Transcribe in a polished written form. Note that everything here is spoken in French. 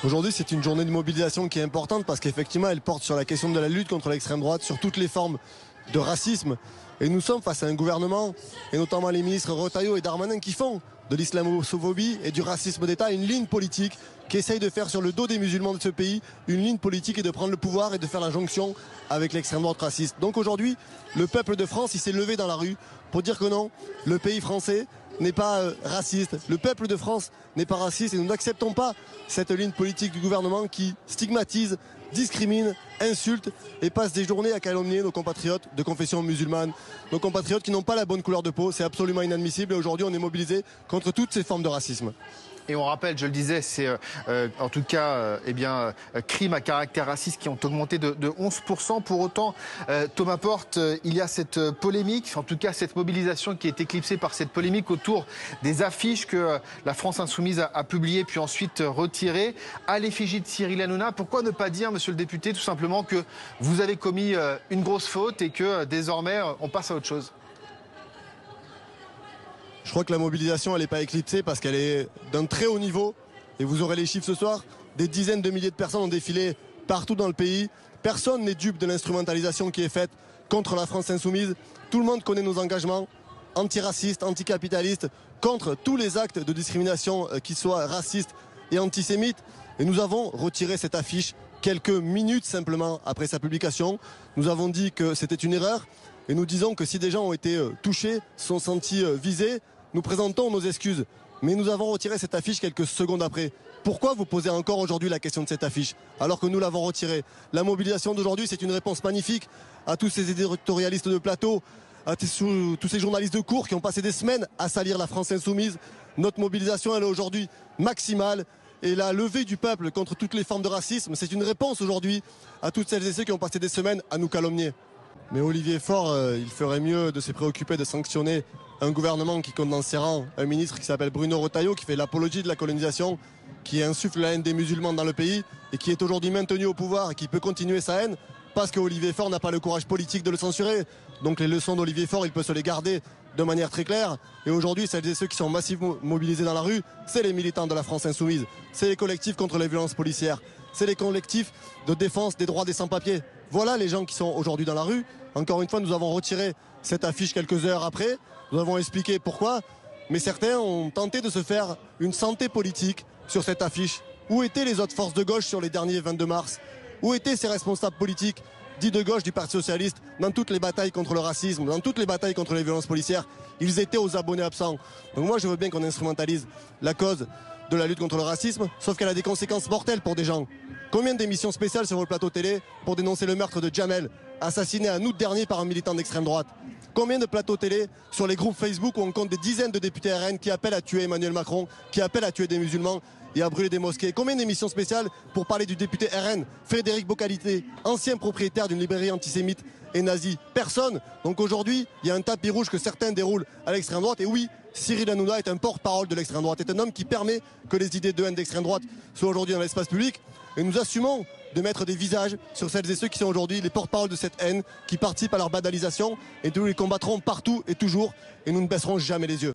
Aujourd'hui, c'est une journée de mobilisation qui est importante parce qu'effectivement, elle porte sur la question de la lutte contre l'extrême droite, sur toutes les formes de racisme. Et nous sommes face à un gouvernement, et notamment les ministres Retailleau et Darmanin, qui font de l'islamophobie et du racisme d'État une ligne politique, qui essaye de faire sur le dos des musulmans de ce pays une ligne politique et de prendre le pouvoir et de faire la jonction avec l'extrême droite raciste. Donc aujourd'hui, le peuple de France, il s'est levé dans la rue pour dire que non, le pays français n'est pas raciste. Le peuple de France n'est pas raciste et nous n'acceptons pas cette ligne politique du gouvernement qui stigmatise, discrimine, insulte et passe des journées à calomnier nos compatriotes de confession musulmane, nos compatriotes qui n'ont pas la bonne couleur de peau. C'est absolument inadmissible et aujourd'hui on est mobilisé contre toutes ces formes de racisme. Et on rappelle, je le disais, c'est en tout cas crimes à caractère raciste qui ont augmenté de 11%. Pour autant, Thomas Porte, il y a cette polémique, en tout cas cette mobilisation qui est éclipsée par cette polémique autour des affiches que la France Insoumise a publiées puis ensuite retirées à l'effigie de Cyril Hanouna. Pourquoi ne pas dire, monsieur le député, tout simplement que vous avez commis une grosse faute et que désormais on passe à autre chose ? Je crois que la mobilisation, elle n'est pas éclipsée parce qu'elle est d'un très haut niveau. Et vous aurez les chiffres ce soir. Des dizaines de milliers de personnes ont défilé partout dans le pays. Personne n'est dupe de l'instrumentalisation qui est faite contre la France insoumise. Tout le monde connaît nos engagements antiracistes, anticapitalistes, contre tous les actes de discrimination qui soient racistes et antisémites. Et nous avons retiré cette affiche quelques minutes simplement après sa publication. Nous avons dit que c'était une erreur. Et nous disons que si des gens ont été touchés, sont sentis visés, nous présentons nos excuses. Mais nous avons retiré cette affiche quelques secondes après. Pourquoi vous posez encore aujourd'hui la question de cette affiche alors que nous l'avons retirée? La mobilisation d'aujourd'hui, c'est une réponse magnifique à tous ces éditorialistes de plateau, à tous ces journalistes de cours qui ont passé des semaines à salir la France insoumise. Notre mobilisation, elle est aujourd'hui maximale. Et la levée du peuple contre toutes les formes de racisme, c'est une réponse aujourd'hui à toutes celles et ceux qui ont passé des semaines à nous calomnier. Mais Olivier Faure, il ferait mieux de se préoccuper de sanctionner un gouvernement qui compte dans ses rangs un ministre qui s'appelle Bruno Retailleau, qui fait l'apologie de la colonisation, qui insuffle la haine des musulmans dans le pays et qui est aujourd'hui maintenu au pouvoir et qui peut continuer sa haine parce qu'Olivier Faure n'a pas le courage politique de le censurer. Donc les leçons d'Olivier Faure, il peut se les garder de manière très claire. Et aujourd'hui, celles et ceux qui sont massivement mobilisés dans la rue, c'est les militants de la France insoumise, c'est les collectifs contre les violences policières, c'est les collectifs de défense des droits des sans-papiers. Voilà les gens qui sont aujourd'hui dans la rue. Encore une fois, nous avons retiré cette affiche quelques heures après. Nous avons expliqué pourquoi. Mais certains ont tenté de se faire une santé politique sur cette affiche. Où étaient les autres forces de gauche sur les derniers 22 mars? Où étaient ces responsables politiques dits de gauche du Parti Socialiste dans toutes les batailles contre le racisme, dans toutes les batailles contre les violences policières? Ils étaient aux abonnés absents. Donc moi, je veux bien qu'on instrumentalise la cause de la lutte contre le racisme, sauf qu'elle a des conséquences mortelles pour des gens. Combien d'émissions spéciales sur le plateau télé pour dénoncer le meurtre de Jamel, assassiné en août dernier par un militant d'extrême droite? Combien de plateaux télé sur les groupes Facebook où on compte des dizaines de députés RN qui appellent à tuer Emmanuel Macron, qui appellent à tuer des musulmans et à brûler des mosquées? Combien d'émissions spéciales pour parler du député RN, Frédéric Bocalité, ancien propriétaire d'une librairie antisémite et nazie? Personne. Donc aujourd'hui, il y a un tapis rouge que certains déroulent à l'extrême droite. Et oui, Cyril Hanouna est un porte-parole de l'extrême droite, est un homme qui permet que les idées de haine d'extrême droite soient aujourd'hui dans l'espace public. Et nous assumons de mettre des visages sur celles et ceux qui sont aujourd'hui les porte-paroles de cette haine, qui participent à leur banalisation. Et nous les combattrons partout et toujours. Et nous ne baisserons jamais les yeux.